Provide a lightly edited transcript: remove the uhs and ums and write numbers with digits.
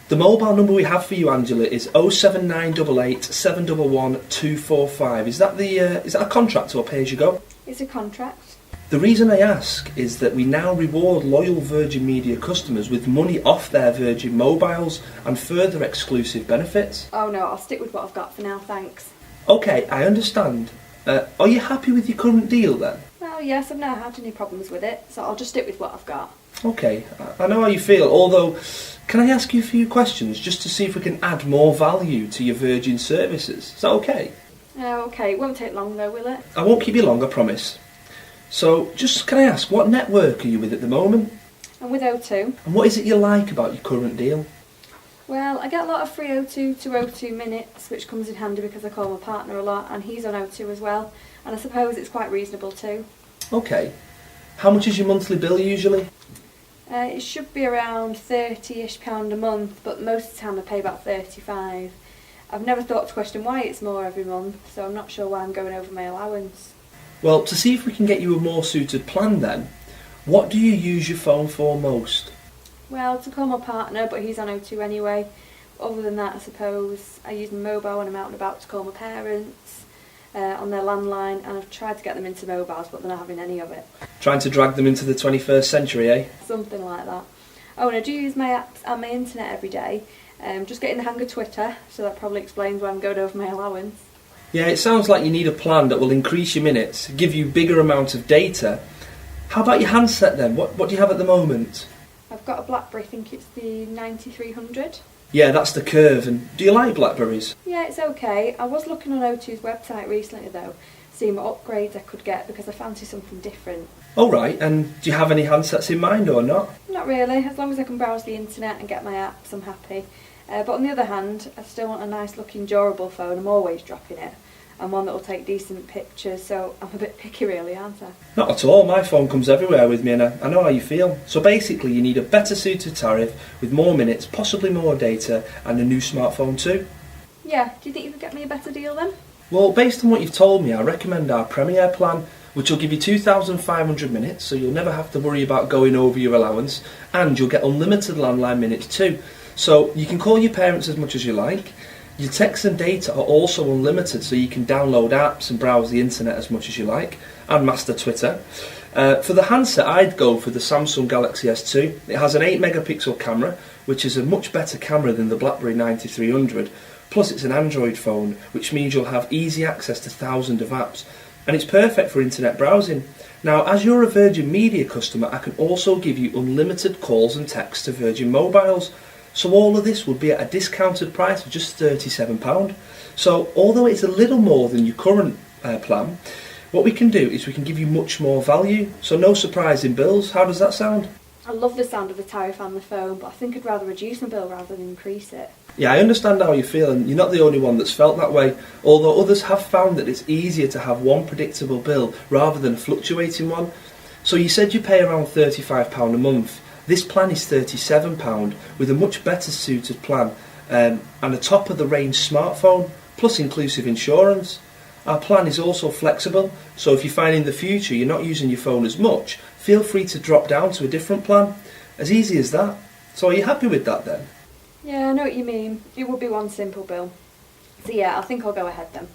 The mobile number we have for you, Angela, is 07988 711 245. Is that a contract or pay as you go? It's a contract. The reason I ask is that we now reward loyal Virgin Media customers with money off their Virgin mobiles and further exclusive benefits. Oh no, I'll stick with what I've got for now, thanks. Okay, I understand. Are you happy with your current deal then? Well, yes, I've never had any problems with it, so I'll just stick with what I've got. Okay, I know how you feel, although can I ask you a few questions just to see if we can add more value to your Virgin services? Is that okay? Okay, it won't take long though, will it? I won't keep you long, I promise. So, just can I ask, what network are you with at the moment? I'm with O2. And what is it you like about your current deal? Well, I get a lot of free O2 to O2 minutes, which comes in handy because I call my partner a lot, and he's on O2 as well, and I suppose it's quite reasonable too. Okay. How much is your monthly bill usually? It should be around £30-ish a month, but most of the time I pay about £35. I've never thought to question why it's more every month, so I'm not sure why I'm going over my allowance. Well, to see if we can get you a more suited plan then, what do you use your phone for most? Well, to call my partner, but he's on O2 anyway. Other than that, I suppose I use my mobile when I'm out and about to call my parents on their landline, and I've tried to get them into mobiles, but they're not having any of it. Trying to drag them into the 21st century, eh? Something like that. Oh, and I do use my apps and my internet every day. Just getting the hang of Twitter, so that probably explains why I'm going over my allowance. Yeah, it sounds like you need a plan that will increase your minutes, give you bigger amount of data. How about your handset then? What do you have at the moment? I've got a BlackBerry, I think it's the 9300. Yeah, that's the Curve. And do you like Blackberries? Yeah, it's okay. I was looking on O2's website recently though, seeing what upgrades I could get because I fancy something different. Oh right, and do you have any handsets in mind or not? Not really, as long as I can browse the internet and get my apps, I'm happy. But on the other hand, I still want a nice looking durable phone. I'm always dropping it, and one that will take decent pictures, so I'm a bit picky really, aren't I? Not at all, my phone comes everywhere with me and I know how you feel. So basically you need a better suited tariff with more minutes, possibly more data, and a new smartphone too. Yeah, do you think you could get me a better deal then? Well, based on what you've told me, I recommend our Premier plan, which will give you 2,500 minutes, so you'll never have to worry about going over your allowance, and you'll get unlimited landline minutes too. So you can call your parents as much as you like. Your texts and data are also unlimited, so you can download apps and browse the internet as much as you like, and master Twitter. For the handset, I'd go for the Samsung Galaxy S2. It has an 8 megapixel camera, which is a much better camera than the BlackBerry 9300. Plus it's an Android phone, which means you'll have easy access to thousands of apps. And it's perfect for internet browsing. Now, as you're a Virgin Media customer, I can also give you unlimited calls and texts to Virgin mobiles. So all of this would be at a discounted price of just £37. So although it's a little more than your current plan, what we can do is we can give you much more value. So no surprising bills. How does that sound? I love the sound of the tariff on the phone, but I think I'd rather reduce my bill rather than increase it. Yeah, I understand how you feel, and you're not the only one that's felt that way, although others have found that it's easier to have one predictable bill rather than a fluctuating one. So you said you pay around £35 a month. This plan is £37 with a much better suited plan and a top of the range smartphone plus inclusive insurance. Our plan is also flexible, so if you find in the future you're not using your phone as much, feel free to drop down to a different plan. As easy as that. So are you happy with that then? Yeah, I know what you mean. It would be one simple bill. So yeah, I think I'll go ahead then.